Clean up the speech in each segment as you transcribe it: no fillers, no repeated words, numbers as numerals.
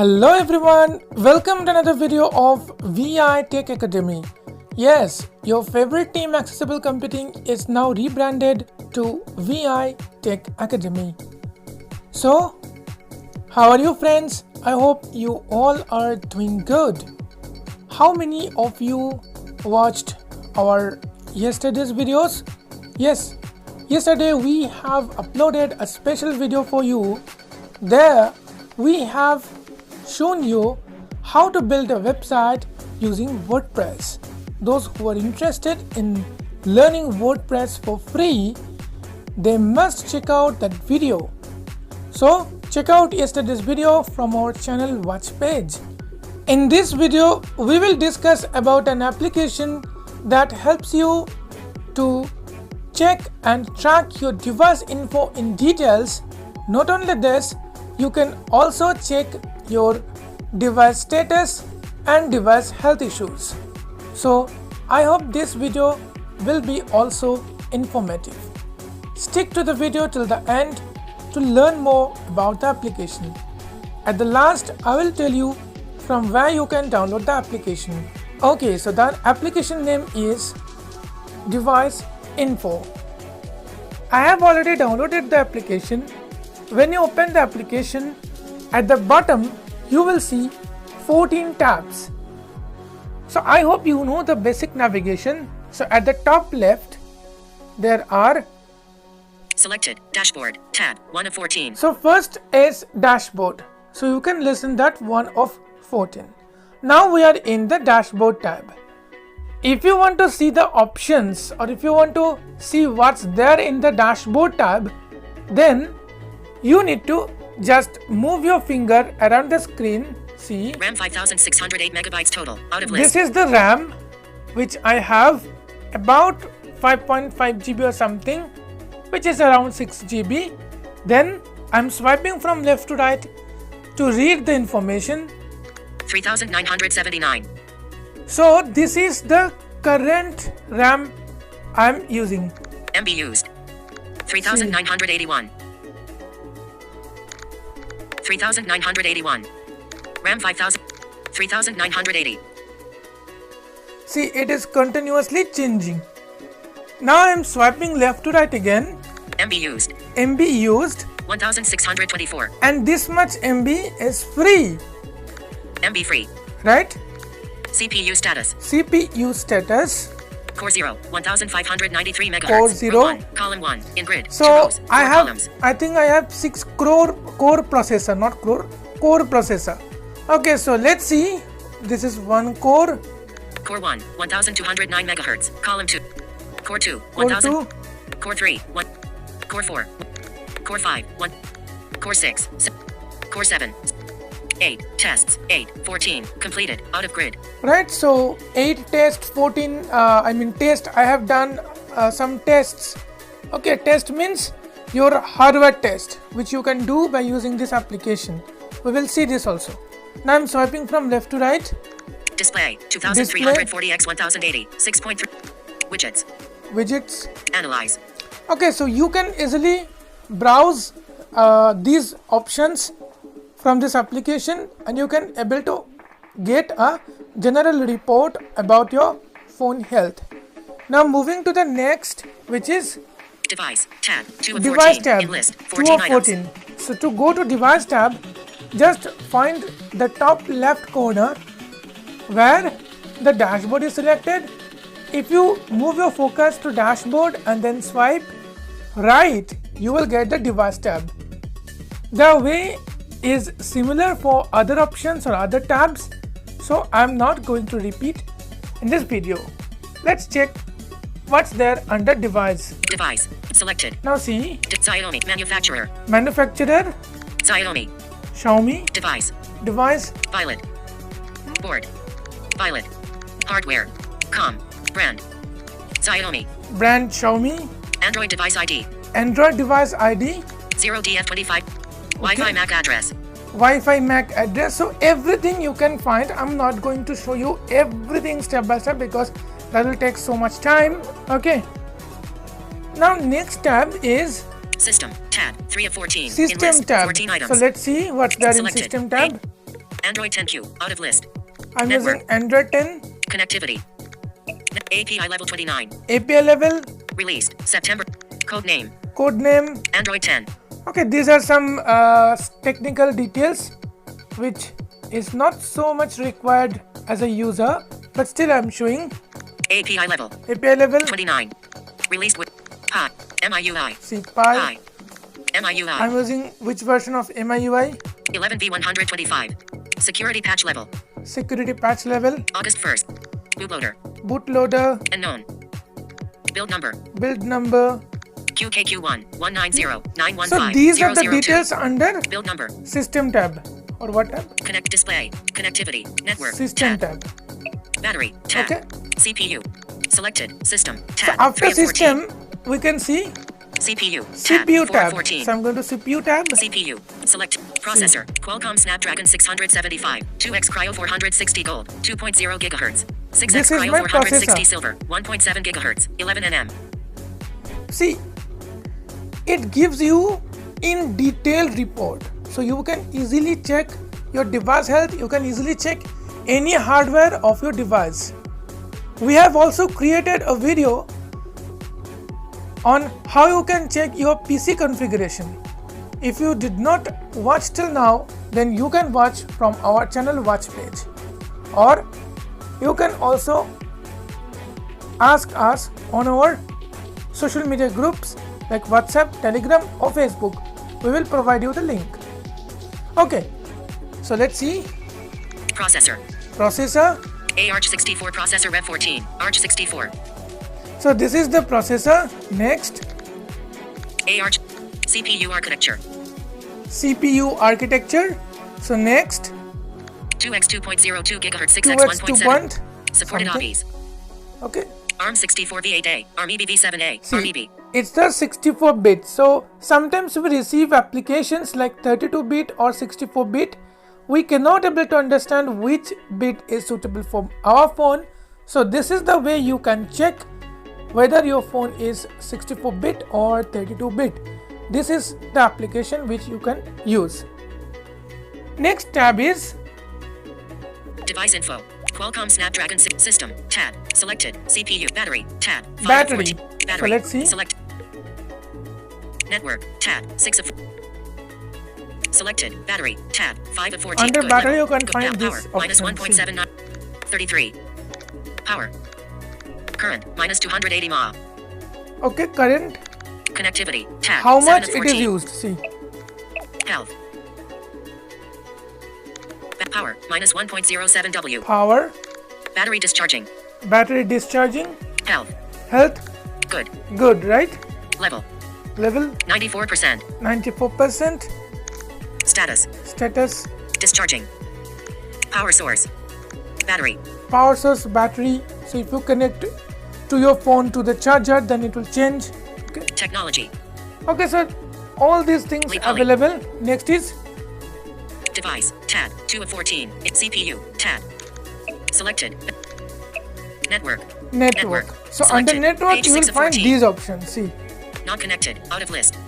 Hello everyone, welcome to another video of VI Tech Academy. Yes, your favorite team accessible computing is now rebranded to VI Tech Academy. So, how are you friends? I hope you all are doing good. How many of you watched our yesterday's videos? Yes, yesterday we have uploaded a special video for you. There we have shown you how to build a website using WordPress. Those who are interested in learning WordPress for free, they must check out that video. So check out yesterday's video from our channel watch page. In this video, we will discuss about an application that helps you to check and track your device info in details. Not only this, you can also check your device status and device health issues. So I hope this video will be also informative. Stick to the video till the end to learn more about the application. At the last, I will tell you from where you can download the application. Okay, so that application name is Device Info. I have already downloaded the application. When you open the application, at the bottom you will see 14 tabs. So I hope you know the basic navigation. So at the top left there are selected dashboard tab 1 of 14. So first is dashboard. So you can listen that 1 of 14. Now we are in the dashboard tab. If you want to see the options or if you want to see what's there in the dashboard tab, then you need to just move your finger around the screen. See, RAM 5608 megabytes total out of list. This is the RAM which I have about 5.5 GB or something, which is around 6 GB. Then I'm swiping from left to right to read the information. 3979. So this is the current RAM I'm using. MB used 3981. 3981. RAM 5000. 3980. See, it is continuously changing. Now I am swiping left to right again. MB used. MB used 1624. and this much MB is free. MB free. Right? CPU status. CPU status. Core 0 1593 megahertz. Core 0. 1, column 1 in grid. So 2 rows, I 4 have columns. I think I have 6 crore core processor, not crore, core processor. Okay, so let's see. This is 1 core. Core 1 1209 megahertz. Column 2. Core 2 Core 1000. 2. Core 3 1. Core 4. Core 5 1. Core 6. Core 7. 8 tests 8 14 completed out of grid. Right, so 8 test 14 test. I have done some tests. Okay, test means your hardware test, which you can do by using this application. We will see this also. Now I'm swiping from left to right. Display 2340 x 1080 6.3. Widgets. Widgets. Analyze. Okay, so you can easily browse these options from this application and you can able to get a general report about your phone health. Now moving to the next, which is Device tab 2 of device 14 tab in list 2 14 of items. 14. So to go to device tab, just find the top left corner where the dashboard is selected. If you move your focus to dashboard and then swipe right, you will get the device tab. The way is similar for other options or other tabs, so I'm not going to repeat in this video. Let's check what's there under device. Device selected. Now see, Xiaomi manufacturer. manufacturer, Xiaomi Xiaomi, device. device, Violet. Board. Violet. Hardware. Com. Brand. Xiaomi. brand Xiaomi, Android device ID. Android device ID, 0DF25. Wi-Fi MAC address. Wi-Fi MAC address. So everything you can find. I'm not going to show you everything step by step because that will take so much time. Okay. Now next tab is System tab 3 of 14. System in list, tab. 14 items. So let's see what's there in Selected. System tab. Android 10Q. Out of list. I'm Network. using Android 10. Connectivity. API level 29. API level. Released September. Code name. Code name. Android 10. Okay, these are some technical details which is not so much required as a user, but still I'm showing. API level. API level 29. Released with Pi. MIUI. See Pi. MIUI. I'm using which version of MIUI? 11v125. Security patch level. Security patch level. August 1st. Bootloader. Bootloader. Unknown. Build number. Build number. QKQ1 190 So these are the details under build number. System tab. Or what tab? Connect display. Connectivity. Network. System tab. Battery. Tab. Okay. CPU. Selected. System. So Tab. after system, we can see CPU. CPU tab. 414. So I'm going to CPU tab. CPU. Select. Processor. Qualcomm Snapdragon 675. 2x Cryo 460 Gold. 2.0 GHz. 6x This is Cryo my 460 processor. Silver. 1.7 GHz. 11 nm. See, it gives you in detail report. So you can easily check your device health. You can easily check any hardware of your device. We have also created a video on how you can check your PC configuration. If you did not watch till now, then you can watch from our channel watch page, or you can also ask us on our social media groups like WhatsApp, Telegram or Facebook. We will provide you the link. Okay, so let's see. Processor. Processor. ARch64 processor Rev 14. Arch64. So this is the processor. Next. ARch CPU architecture. CPU architecture. So next. 2x 2.02 GHz 6x 2x 1.7. Supported something. OBs. Okay. ARM 64v8A. ARM EBV7A. See, ARM EB. it's the 64-bit. So sometimes we receive applications like 32-bit or 64-bit. We cannot able to understand which bit is suitable for our phone. So this is the way you can check whether your phone is 64-bit or 32-bit. This is the application which you can use. Next tab is Device info. Qualcomm Snapdragon system. Tab. Selected. CPU. Battery. Tab. battery. 5 So Battery. let's see. Select. Network. Tab. 6 of. Selected. Battery. Tab. 5 of 14. Under Good battery level. you can Good find power. this Minus option. 1.79. 33. Power. Current. Minus 280 mAh. Okay, current. Connectivity. Tab. How 7 much of it is 14. used? See. Health. Power. Minus 1.07 W. Power. Battery discharging. Battery discharging. Health. Health. Good. Good, right? Level. Level 94%. 94%. Status. Status. Discharging. Power source. Battery. Power source, battery. So if you connect to your phone to the charger, then it will change. Okay. Technology. Okay, so all these things Leave only. available. Next is Device. Tab. 2 of 14. CPU. Tab. Selected. Network. network. So Selected. under network Page you will 6 of find 14. these options. See. Not connected. Out of list.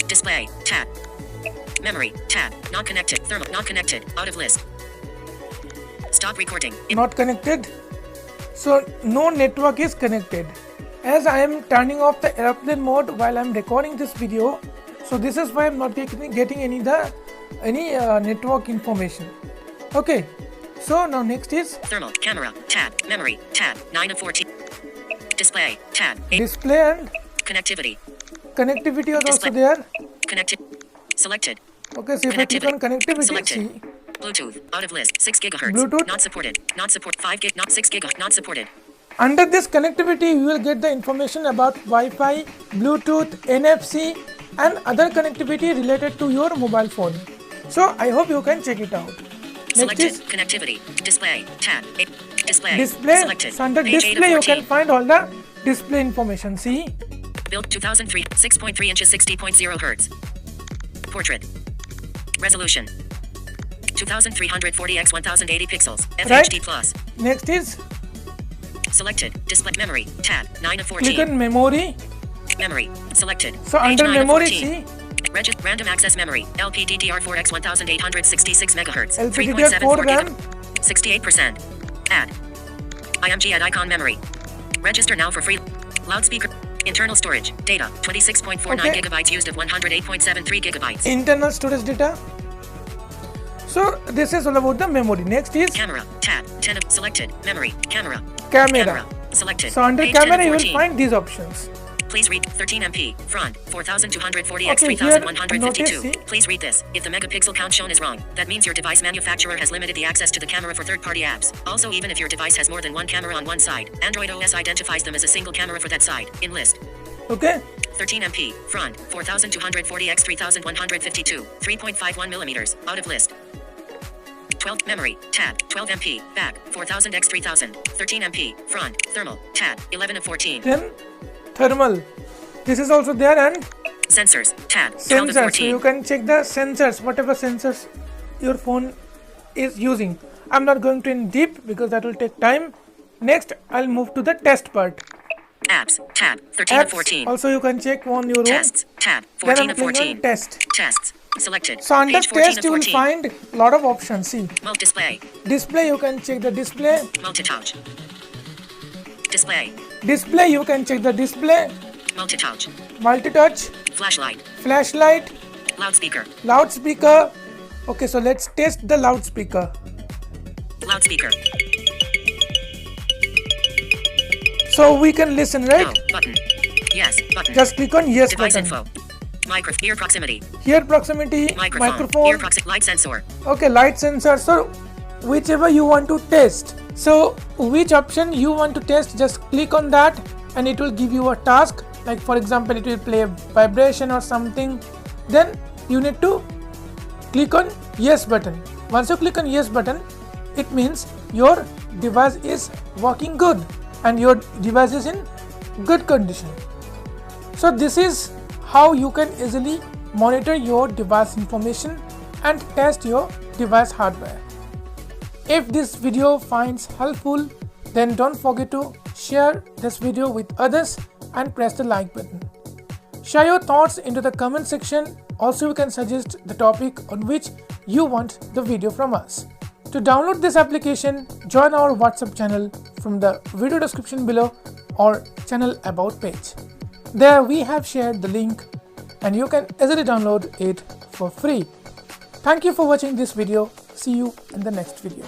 Display. Tab. Memory. Tab. Not connected. Thermal. Not connected. Out of list. Stop recording. Not connected. So no network is connected. As I am turning off the airplane mode while I am recording this video, so this is why I am not getting any network information. Okay. So now next is Thermal. Camera. Tab. Memory. Tab. 9 of 14. Display. Tab. 8. display and Connectivity. connectivity is also Display. there. Connected. Selected. Okay, so if I click on connectivity, Selected. see, Bluetooth. Out of list. 6 gigahertz. Bluetooth. Not supported. Not support. 5 gig. Not 6 gig. Not supported. under this connectivity you will get the information about Wi-Fi, Bluetooth, NFC and other connectivity related to your mobile phone. So I hope you can check it out. Next Selected. is Connectivity. Display. Tab. 8. Display. display. Selected. So under Page 8 of display you 14. can find all the display information. See, Built 2003. 6.3 inches. 60.0 hertz. Portrait. Resolution. 2340 x 1080 pixels. Right. FHD plus. next is Selected. Display. Memory. Tab. 9 of click 14. on memory. Memory. Selected. So Page under 9 of memory, 14. see, Random access memory. LPDDR4X 1866 MHz. LPDDR4 RAM. 68%. Add. IMG add icon memory. Register now for free. Loudspeaker. Internal storage. Data. 26.49 gigabytes used of 108.73 gigabytes. Internal storage data. So this is all about the memory. Next is camera. Tab. 10 of selected. Memory. Camera. Camera. Selected. So under camera you will find these options. Please read 13 MP. Front 4240 x Okay, 3152. notice, Please read this. If the megapixel count shown is wrong, that means your device manufacturer has limited the access to the camera for third-party apps. Also, even if your device has more than one camera on one side, Android OS identifies them as a single camera for that side. In list. Okay. 13 MP. Front 4240 x 3152. 3.51 millimeters. Out of list. 12 memory. Tab. 12 MP. Back 4000 x 3000. 13 MP. Front. Thermal. Tab. 11 of 14. Then thermal. This is also there, and sensors. Tab. 12 of sensors. 14. So you can check the sensors, whatever sensors your phone is using. I'm not going to in deep because that will take time. Next, I'll move to the test part. Apps. Tab. 13 Apps, of 14. also you can check on your own. Tests. Tab. Then 14 I'm of clicking 14. on test. Tests. Selected. So under Page 14 test of you will 14. find lot of options. See, Display. display, you can check the display. Multi-touch. Display. Display, you can check the display. Multi-touch. Multi-touch. Flashlight. Flashlight. Loudspeaker. Loudspeaker. Okay, so let's test the loudspeaker. Loudspeaker. So we can listen, right? No button. Yes button. Just click on yes Device button. info. Ear proximity. Here proximity, microphone. Ear light sensor. Okay, light sensor. So whichever you want to test. So which option you want to test, just click on that and it will give you a task. Like for example, it will play a vibration or something. Then you need to click on yes button. Once you click on yes button, it means your device is working good and your device is in good condition. So this is how you can easily monitor your device information and test your device hardware. If this video finds helpful, then don't forget to share this video with others and press the like button. Share your thoughts into the comment section. Also, you can suggest the topic on which you want the video from us. To download this application, join our WhatsApp channel from the video description below or channel about page. There we have shared the link and you can easily download it for free. Thank you for watching this video. See you in the next video.